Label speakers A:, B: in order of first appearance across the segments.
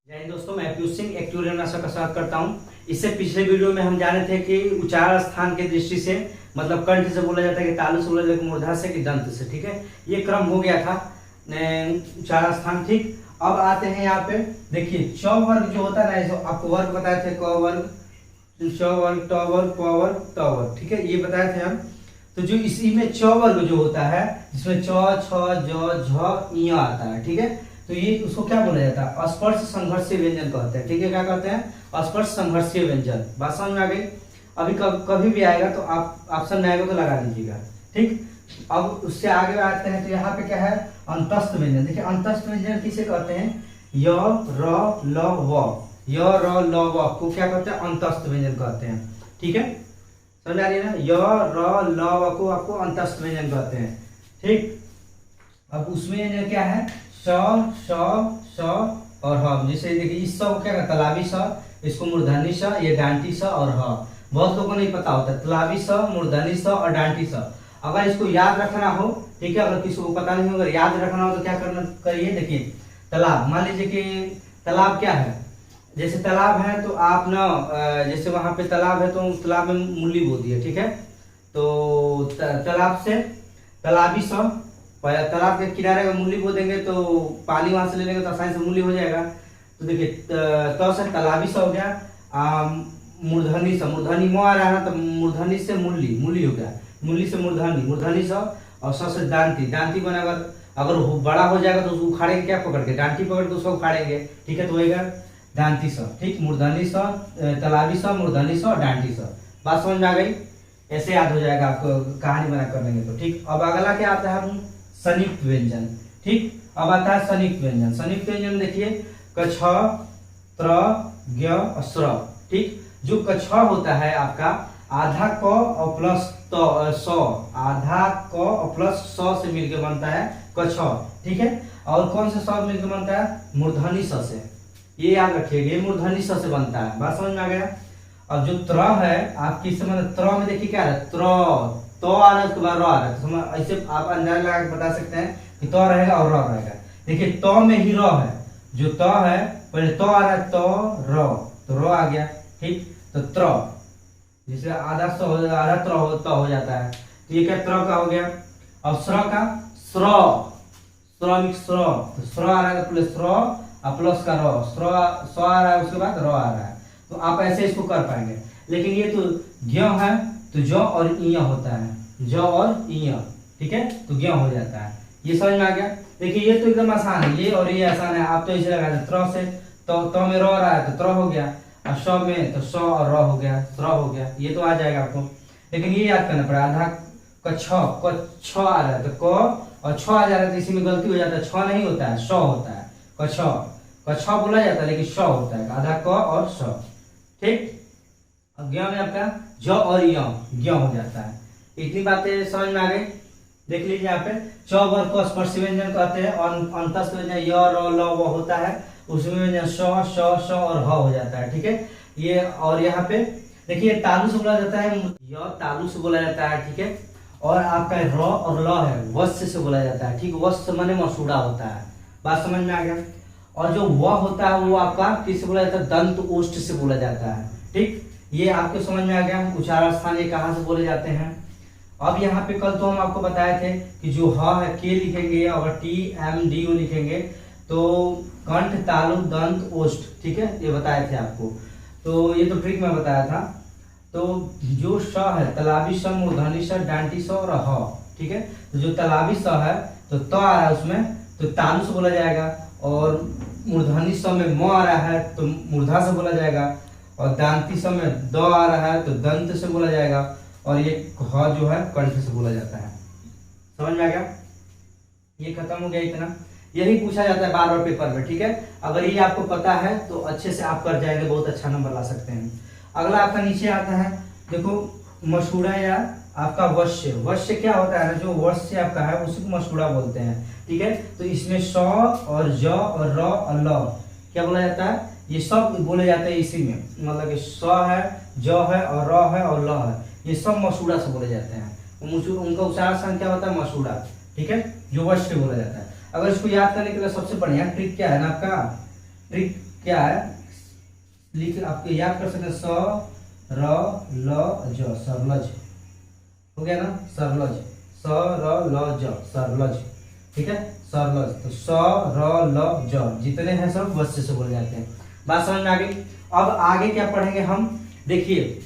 A: जय हिंद दोस्तों, मैं पीयूष सिंह एक ट्यूटोरियल में आपका स्वागत करता हूं। इससे पिछले वीडियो में हम जाने थे कि उच्चारण स्थान की दृष्टि से मतलब कंठ से बोला जाता है कि तालु से बोला जाता है कि मूर्धा से कि दंत से। ठीक है, ये क्रम हो गया था उच्चारण स्थान। ठीक, अब आते हैं यहाँ पे। देखिए च वर्ग जो होता है ना, जो आपको वर्ग बताए थे, क वर्ग, च वर्ग, ट वर्ग, प वर्ग, त वर्ग। ठीक है, ये बताए थे हम। तो जो इसी में च वर्ग जो होता है, जिसमें च, छ, ज, झ, ञ आता है। ठीक है, तो ये उसको क्या बोला जाता है? स्पर्श संघर्षीय व्यंजन कहते हैं। ठीक है, क्या कहते हैं? स्पर्श संघर्षीय व्यंजन। बात समझ में आ गई? अभी कभी भी आएगा तो आप ऑप्शन में आएगा तो लगा दीजिएगा। ठीक, अब उससे आगे आते हैं तो यहाँ पे क्या है? अंतस्थ व्यंजन। देखिए अंतस्थ व्यंजन किसे कहते हैं? य, र, ल, व। य, र, ल, व को क्या कहते हैं? अंतस्थ व्यंजन कहते हैं। ठीक है, समझ आ रही है ना? य, र, ल, व को आपको अंतस्थ व्यंजन कहते हैं। ठीक, अब उसमें क्या है? स, स और ह। जैसे देखिए इस स को क्या कहते हैं? तालाबी स, इसको मूर्धनी स, ये डांटी स और ह। बहुत लोगों को नहीं पता होता तालाबी स, मूर्धनी स और डांटी स। अगर इसको याद रखना हो, ठीक है, अगर किसी को पता नहीं हो, अगर याद रखना हो तो क्या करना करिए। देखिए तालाब, मान लीजिए कि तालाब क्या है? जैसे तालाब है तो आप ना जैसे वहां पे तालाब है तो तालाब में मूली बो दिए। ठीक है, तो तालाब से तालाबी स, तालाब के किनारे का मूली बो देंगे तो पानी वहां से ले लेंगे तो आसानी से मूली हो जाएगा। तो देखिए तो से तालाबी सा हो गया। मूर्धनी सा, मूर्धनी म आ रहा है ना, तो मूर्धनी से मूली, मूली हो गया। मूली से मूर्धनी, मूर्धनी सा और स से दांती, दांती बना। अगर बड़ा हो जाएगा तो उसको उखाड़ेंगे क्या पकड़ के? डांटी पकड़ के उसको उखाड़ेंगे। ठीक है, तो होगा दांती सा। ठीक, मूर्धनी सा, तालाबी सा, मूर्धनी सा और डांटी सा। बात समझ में आ गई? ऐसे याद हो जाएगा आपको, कहानी बना कर लेंगे तो। ठीक, अब अगला क्या आता है? हम संयुक्त व्यंजन। ठीक, अब आता है संयुक्त व्यंजन। संयुक्त व्यंजन देखिए कछ, त्र, ज्ञ और स्र। ठीक, जो कछ होता है आपका आधा क और प्लस स, आधा क और प्लस स से मिलकर बनता है कछ। ठीक है, और कौन से स मिलकर बनता है? मूर्धनी स से। ये याद रखिएगा, ये मूर्धनी स से बनता है। बात समझ में आ गया? अब जो त्र है आपकी समझ, त्र में देखिए क्या है? त्र, तो आ रहा है, उसके बाद र आ रहा है। तो ऐसे आप अंदाजा लगा के बता सकते हैं कि तो रहेगा और र रहेगा। देखिए तो में ही र है, जो तो है पहले तो आ रहा है, तो र आ गया। ठीक, तो त्र, जिसे आधा स हो, आधा त्र हो जाता है, तो ये क्या त्र का हो गया। अब स्र का स्र, श्रमिक स्र, तो स्र आ रहा है प्लस स्र और प्लस का र, स्र आ रहा है, उसके बाद र आ रहा है। तो आप ऐसे इसको कर पाएंगे। लेकिन ये तो ज्ञ है तो ज और इ होता है, ज और इ। ठीक है, तो ज्ञ हो जाता है। ये समझ में आ गया? देखिए ये तो एकदम आसान है, ये और ये आसान है। आप तो इसे लगा दें त्र से, तो में र रहा है तो त्र हो गया, और स में तो स और र हो गया, स्र हो गया। ये तो आ जाएगा आपको। लेकिन ये याद करना पड़ेगा, आधा क छ आ रहा है तो क और छ आ जा रहा है, तो इसी में गलती हो जाता है। छ नहीं होता है, स होता है। कछ बोला जाता है लेकिन स होता है, आधा क और स। ठीक, अब ज्ञ में आपका ज और य, ज्ञ हो जाता है। इतनी बातें समझ में आ गई? देख लीजिए यहाँ पे च वर्ग को स्पर्श व्यंजन कहते हैं और अंतस्थ व्यंजन य, र, ल, व होता है, उसमें व्यंजन श और ह हो जाता है। ठीक है, ये और यहाँ पे देखिए तालु से बोला जाता है, य तालु से बोला जाता है। ठीक है, और आपका र और ल है वत्स से बोला जाता है। ठीक, वत्स माने मसूड़ा होता है। बात समझ में आ गया? और जो व होता है वो आपका किससे बोला जाता है? दंत ओष्ठ से बोला जाता है। ठीक, ये आपको समझ में आ गया उच्चारण स्थान ये कहाँ से बोले जाते हैं। अब यहाँ पे कल तो हम आपको बताए थे कि जो ह है के लिखेंगे और टी एम डी ओ लिखेंगे तो कंठ, तालु, दंत, ओष्ठ। ठीक है, ये बताए थे आपको। तो ये तो ट्रिक में बताया था। तो जो स है तालाबी स, मूर्धनी स, डांटी स और ह। ठीक है, तो जो तालाबी स है तो त आ रहा है उसमें, तो तालु से बोला जाएगा। और मूर्धनी स में म आ रहा है तो मूर्धा से बोला जाएगा। और दांती स में द आ रहा है तो दंत से बोला जाएगा। और ये ह जो है कंठ से बोला जाता है। समझ में आ गया? ये खत्म हो गया इतना। यही पूछा जाता है बार बार पेपर में। ठीक है, अगर ये आपको पता है तो अच्छे से आप कर जाएंगे, बहुत अच्छा नंबर ला सकते हैं। अगला आपका नीचे आता है, देखो मसूड़ा या आपका वश्य। वश्य क्या होता है ना, जो वश्य आपका है उसी को मसूड़ा बोलते हैं। ठीक है, तो इसमें स और ज और र और ल क्या बोला जाता है? ये सब बोले जाते हैं इसी में, मतलब कि स है, ज है और र है और ल है, ये सब मसूड़ा से बोले जाते हैं। उनका उच्चारण स्थान क्या होता है? मसूड़ा। ठीक है, जो वश्य बोला जाता है। अगर इसको याद करने के लिए सबसे बढ़िया ट्रिक क्या है ना आपका? ट्रिक क्या है, लिख आपको याद कर सकते हैं, स र ल ज, सरलज हो गया ना, सरलज, स र ल ज, सरलज, ठीक है, सरलज। तो स र ल ज जितने हैं सब वस्य से बोले जाते हैं। बात समझ में आ गई। अब आगे क्या पढ़ेंगे हम, देखिए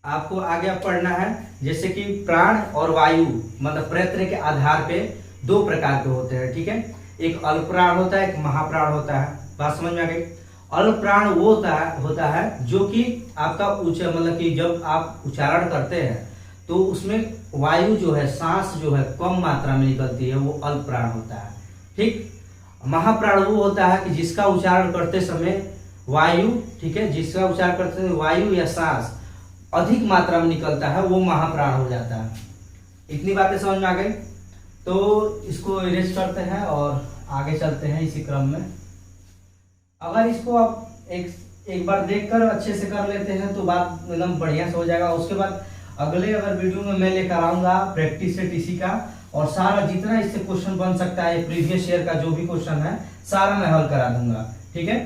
A: आपको आगे अब पढ़ना है जैसे कि प्राण और वायु, मतलब प्रयत्न के आधार पे दो प्रकार के होते हैं, ठीक है। एक अल्प प्राण होता है, एक महाप्राण होता है। बात समझ में आ गई। अल्प प्राण वो होता है जो कि आपका मतलब कि जब आप उच्चारण करते हैं तो उसमें वायु जो है, सांस जो है कम मात्रा में निकलती है, वो अल्प प्राण होता है, ठीक। महाप्राण वो होता है कि जिसका उच्चारण करते समय वायु, ठीक है, जिसका उच्चारण करते समय वायु या सांस अधिक मात्रा में निकलता है, वो महाप्राण हो जाता है। इतनी बातें समझ में आ गई। तो इसको इरेज करते हैं और आगे चलते हैं इसी क्रम में। अगर इसको आप एक बार देखकर अच्छे से कर लेते हैं तो बात एकदम बढ़िया से हो जाएगा। उसके बाद अगले अगर वीडियो में मैं लेकर आऊंगा प्रैक्टिस सेट इसी का, और सारा जितना इससे क्वेश्चन बन सकता है, प्रीवियस ईयर का जो भी क्वेश्चन है सारा मैं हल करा दूंगा, ठीक है।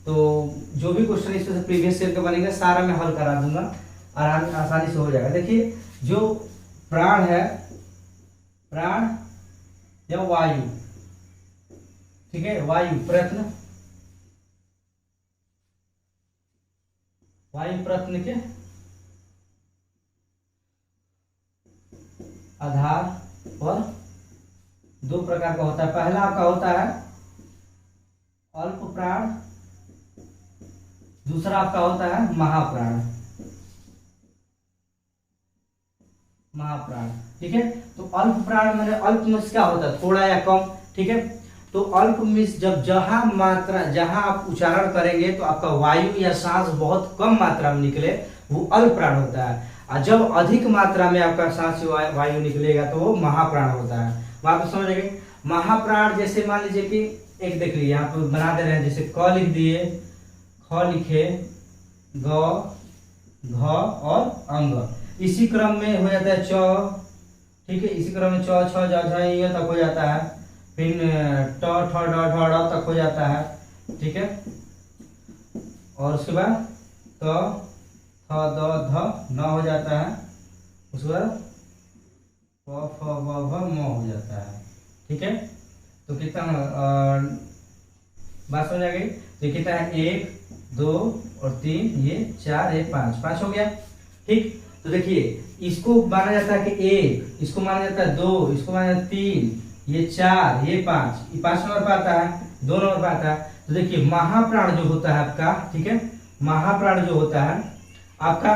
A: तो जो भी क्वेश्चन इसमें से प्रीवियस ईयर का बनेगा सारा मैं हल करा दूंगा, आसानी से हो जाएगा। देखिए जो प्राण है, प्राण या वायु, ठीक है, वायु प्रयत्न, वायु प्रयत्न के आधार पर दो प्रकार का होता है। पहला आपका होता है अल्प प्राण, दूसरा आपका होता है महाप्राण, महाप्राण, ठीक है। तो अल्प प्राण मैंने अल्प में क्या होता है, थोड़ा या कम, ठीक है। तो अल्प में जब जहां आप उच्चारण करेंगे तो आपका वायु या सांस बहुत कम मात्रा में निकले, वो अल्प प्राण होता है। और जब अधिक मात्रा में आपका सांस वायु निकलेगा तो वो महाप्राण होता है। बात तो समझ गए। महाप्राण जैसे मान लीजिए कि एक देख लीजिए, यहाँ पे बना दे रहे हैं, जैसे क लिख दिए, ख लिखे, ग, घ और अंग, इसी क्रम में हो जाता है च, ठीक है। इसी क्रम में च, छ, ज, झ, य तक हो जाता है, फिर ट, ठ, ड, ढ, ड़ तक हो जाता है, ठीक है। और उसके बाद त, थ, द, ध, न हो जाता है, उसके बाद प, फ, व, भ, म हो जाता है, ठीक है। तो कितना बात समझ आ गई। तो कितना है, 1 2 और 3, ये 4, ये 5 हो गया, ठीक। तो देखिए इसको माना जाता है कि 1, इसको माना जाता है 2, इसको माना जाता है 3, ये 4, ये 5, ये 5 नंबर पर आता है, 2 नंबर पर आता है। तो देखिए महाप्राण जो होता है आपका, ठीक है, महाप्राण जो होता है आपका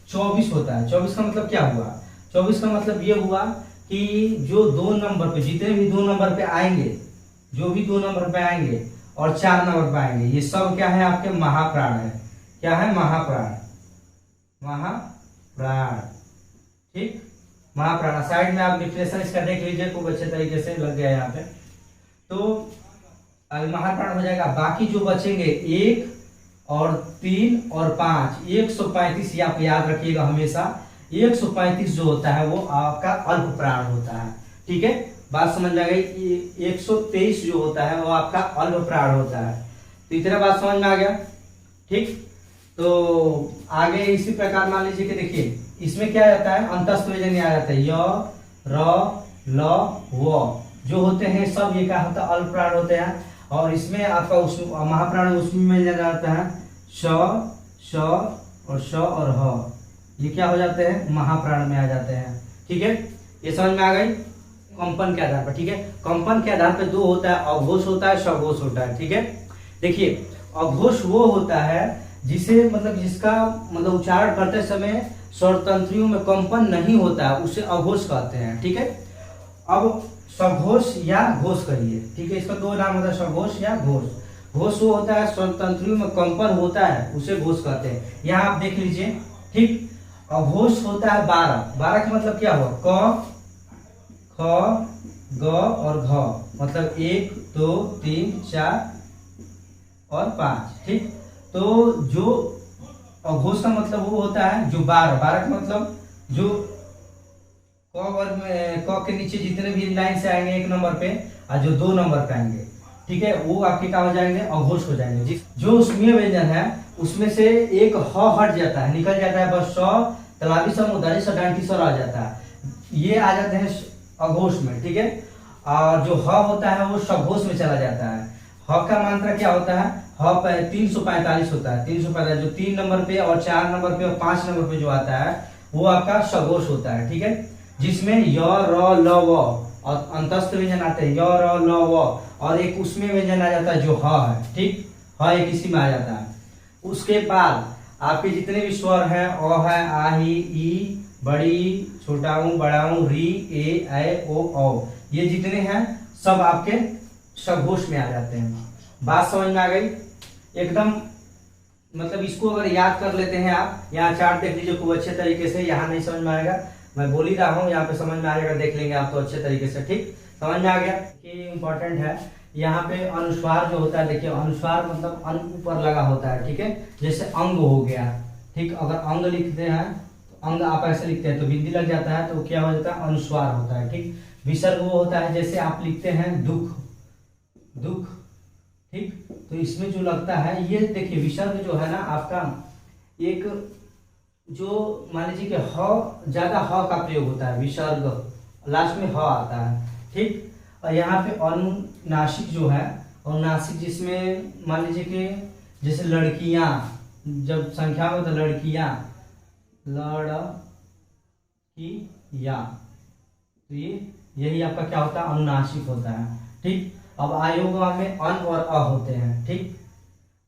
A: 24 होता है। 24 का मतलब क्या हुआ, 24 का मतलब ये हुआ कि जो 2 नंबर पे, जितने भी 2 नंबर पे आएंगे, जो भी 2 नंबर पे आएंगे और 4 नंबर पे आएंगे, ये सब क्या है, आपके महाप्राण है। क्या है, महाप्राण, महाप्राण, ठीक, महाप्राण। साइड में आप डिफिनेशन इसका देख लीजिए, खूब अच्छे तरीके से लग गया यहाँ पे। तो महाप्राण हो जाएगा। बाकी जो बचेंगे 1 और 3 और 5, 135, आप याद रखिएगा हमेशा, 135 जो होता है वो आपका अल्प प्राण होता है, ठीक है। बात समझ आ गई। 123 जो होता है वो आपका अल्प प्राण होता है। तो इतना बात समझ में आ गया, ठीक। तो आगे इसी प्रकार मान लीजिए कि देखिए इसमें क्या जाता है, अंतस्थ व्यंजन आ जाता है, य, र, ल, व जो होते हैं सब, ये क्या होता है, अल्प प्राण होते हैं। और इसमें आपका महाप्राण उसमें मिल जाता है, श, श और श और ह, ये क्या हो जाते हैं, महाप्राण में आ जाते हैं, ठीक है। ये समझ में आ गई। कंपन के आधार पर, ठीक है, कंपन के आधार पर 2 होता है, अघोष होता है, सघोष होता है, ठीक है। देखिए अघोष वो होता है जिसे मतलब जिसका मतलब उच्चारण करते समय स्वरतंत्रियों में कंपन नहीं होता है, उसे अघोष कहते हैं, ठीक है। अब सघोष या घोष कहिए, ठीक है, इसका 2 नाम होता है, सघोष या घोष। घोष वो होता है स्वरतंत्रियों में कंपन होता है, उसे घोष कहते हैं। यहाँ आप देख लीजिए, ठीक। अघोष होता है 12, 12 का मतलब क्या हुआ, क, ख, ग और घ, मतलब 1 2 3 4 और 5, ठीक। तो जो अघोष का मतलब वो होता है जो 12 का मतलब जो क वर्ग में, क के नीचे जितने भी लाइन से आएंगे 1 नंबर पे, और जो 2 नंबर पे आएंगे, ठीक है, वो आपके क्या हो जाएंगे, अघोष हो जाएंगे। जो उसमें व्यंजन है उसमें से एक ह हट जाता है, निकल जाता है, बस स, तलाबी स, मुदारी स, डांटी स्वर आ जाता है, ये आ जाते हैं अघोष में, ठीक है। और जो ह होता है वो सघोष में चला जाता है। ह का मात्रा क्या होता है, ह 345 होता है, 345 जो 3 नंबर पे और 4 नंबर पे और 5 नंबर पे जो आता है वो आपका सघोष होता है, ठीक है। जिसमें य, र, ल, व और अंतस्थ व्यंजन आते हैं, य, र, ल, व, और एक उसमें व्यंजन आ जाता है जो ह है, ठीक, ह एक इसी में आ जाता है। उसके बाद आपके जितने भी स्वर हैं, अ है, आ, ही, ई, बड़ी, छोटा ऊ, बड़ा ऊ, री, ए, ओ, औ, ये जितने हैं सब आपके सघोष में आ जाते हैं। बात समझ में आ गई एकदम, मतलब इसको अगर याद कर लेते हैं आप, यहाँ चार्ट देख लीजिए खूब अच्छे तरीके से, यहाँ नहीं समझ में आएगा मैं बोल ही रहा हूँ, यहाँ पे समझ में आ जाएगा, देख लेंगे आप तो अच्छे तरीके से, ठीक, समझ में आ गया। ये इंपॉर्टेंट है, यहाँ पे अनुस्वार जो होता है, देखिए अनुस्वार मतलब अन ऊपर लगा होता है, ठीक है, जैसे अंग हो गया, ठीक, अगर अंग लिखते हैं तो अंग आप ऐसे लिखते हैं तो बिंदी लग जाता है तो क्या हो जाता है, अनुस्वार होता है, ठीक। विसर्ग वो होता है जैसे आप लिखते हैं दुख, दुख, ठीक, तो इसमें जो लगता है ये देखिए विसर्ग जो है ना आपका, एक जो मान लीजिए कि ह ज्यादा ह का प्रयोग होता है, विसर्ग लास्ट में ह आता है, ठीक। और यहाँ पे अनुनासिक जो है, अनुनासिक जिसमें मान लीजिए कि जैसे लड़कियां, जब संख्या में तो लड़कियां, लड़कियां, तो ये यही आपका क्या होता है, अनुनासिक होता है, ठीक। अब आयोग में अन और अ होते हैं, ठीक।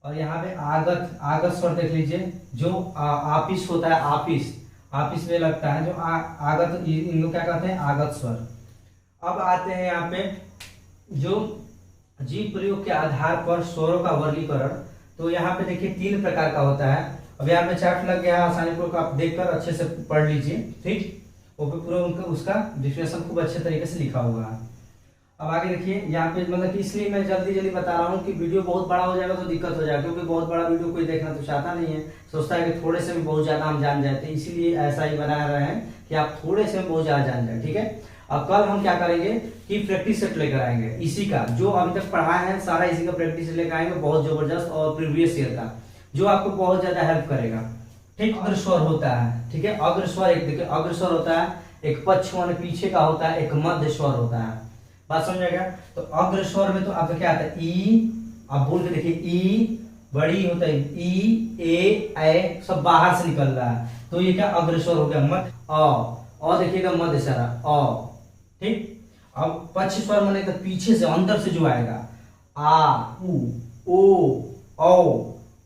A: और यहाँ पे आगत, आगत स्वर देख लीजिए, जो आपिस होता है, आपिस, आपिस में लगता है जो आगत, इनको क्या कहते हैं, आगत स्वर। अब आते हैं यहाँ पे जो जीव प्रयोग के आधार पर स्वरों का वर्गीकरण, तो यहाँ पे देखिए 3 प्रकार का होता है। अब यहाँ पे चार्ट लग गया, आसानी पूर्वक आप देखकर अच्छे से पढ़ लीजिए, ठीक, वो पे पूरा उनका उसका डिफिनेशन खूब अच्छे तरीके से लिखा हुआ है। अब आगे देखिए यहाँ पे, मतलब कि इसलिए मैं जल्दी जल्दी बता रहा हूँ कि वीडियो बहुत बड़ा हो जाएगा तो दिक्कत हो जाएगा, क्योंकि बहुत बड़ा वीडियो कोई देखना तो चाहता नहीं है, सोचता है कि थोड़े से में बहुत ज्यादा हम जान जाते हैं, इसीलिए ऐसा ही बना रहे हैं कि आप थोड़े से में बहुत ज्यादा जान जाए, ठीक है। अब कल हम क्या करेंगे कि प्रैक्टिस सेट लेकर आएंगे, इसी का जो अभी तक पढ़ाए हैं सारा इसी का प्रैक्टिस सेट लेकर आएंगे, बहुत जबरदस्त, और प्रीवियस ईयर का जो आपको बहुत ज्यादा हेल्प करेगा, ठीक। अग्र स्वर होता है, ठीक है, अग्र स्वर एक देखिए, अग्र स्वर होता है एक पक्ष माने पीछे का होता है, एक मध्य स्वर होता है, बात समझेगा। तो अग्र स्वर में तो आपका क्या आता है, ई, आप बोल के देखिए, ई बड़ी होता है, ई, ए, सब बाहर से निकल रहा है, तो ये क्या अग्र स्वर हो गया। मध्य अ देखिएगा, मध्य सारा अ, ठीक। अब पक्ष स्वर माने तो पीछे से अंदर से जो आएगा, आ, उ, ओ, औ,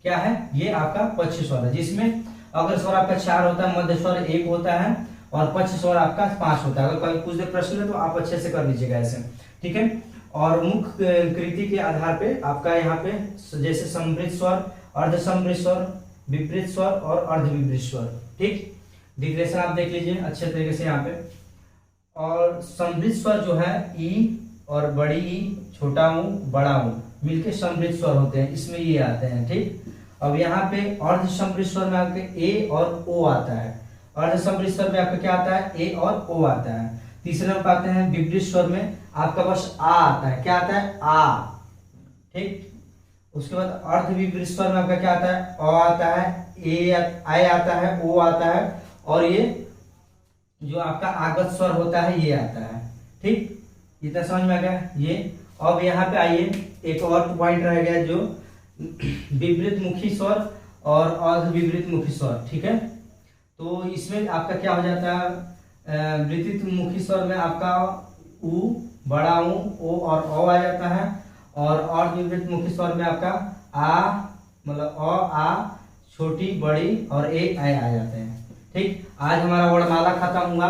A: क्या है, ये आपका पक्ष स्वर है, जिसमें अग्र स्वर आपका 4 होता है, मध्य स्वर 1 होता है और पक्ष स्वर आपका 5 होता है। अगर कोई पूछ दे प्रश्न में तो आप अच्छे से कर लीजिएगा ऐसे, ठीक है। और मुख्य कृति के आधार पे आपका यहाँ पे जैसे समृद्ध स्वर, अर्ध समृद्ध स्वर, विपरीत स्वर और अर्ध विपरीत स्वर, ठीक। डिक्लेरेशन आप देख लीजिए अच्छे तरीके से यहाँ पे। और समृद्ध स्वर जो है ई और बड़ी ई, छोटा ऊ, बड़ा ऊ मिलके समृद्ध स्वर होते हैं, इसमें ये आते हैं, ठीक। अब यहाँ पे अर्ध समृद्ध स्वर में आपके ए और ओ आता है, अर्ध समृद्ध स्वर में आपका क्या आता है, ए और ओ आता है। तीसरे नंबर आते हैं विपरीत स्वर में आपका बस आ आता है, क्या आता है, आ, ठीक। उसके बाद अर्ध विपरीत स्वर में आपका क्या आता है, अ आता है, ए आता है, ओ आता है, और ये जो आपका आगत स्वर होता है ये आता है, ठीक। इतना समझ में आ गया ये। अब यहाँ पे आइए, एक और पॉइंट रह गया जो विपरीत मुखी स्वर और अर्ध विपरीत मुखी स्वर, ठीक है। तो इसमें आपका क्या हो जाता है, विपरीत मुखी स्वर में आपका उ, बड़ा ऊ, ओ और ओ आ जाता है, और अर्ध विपरीत मुखी स्वर में आपका आ, मतलब अ, आ, छोटी, बड़ी और ए, आ जाते हैं, ठीक। आज हमारा वर्णमाला खत्म हुआ,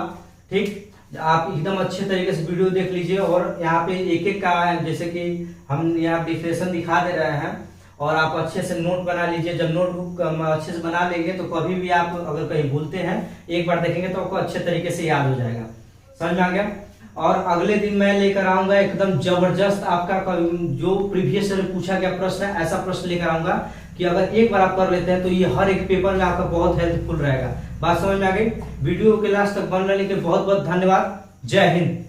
A: ठीक। आप एकदम अच्छे तरीके से वीडियो देख लीजिए, और यहाँ पे एक एक का जैसे कि हम यहाँ डिफिनेशन दिखा दे रहे हैं, और आप अच्छे से नोट बना लीजिए। जब नोटबुक अच्छे से बना लेंगे तो कभी भी आप अगर कहीं भूलते हैं एक बार देखेंगे तो आपको अच्छे तरीके से याद हो जाएगा, समझ में आ गया। और अगले दिन मैं लेकर आऊंगा एकदम जबरदस्त आपका जो प्रीवियस ईयर पूछा गया प्रश्न है, ऐसा प्रश्न लेकर आऊंगा कि अगर एक बार आप कर लेते हैं तो ये हर एक पेपर में आपका बहुत हेल्पफुल रहेगा। बात समझ में आ गई। वीडियो के लास्ट तक बन रहने के बहुत बहुत धन्यवाद। जय हिंद।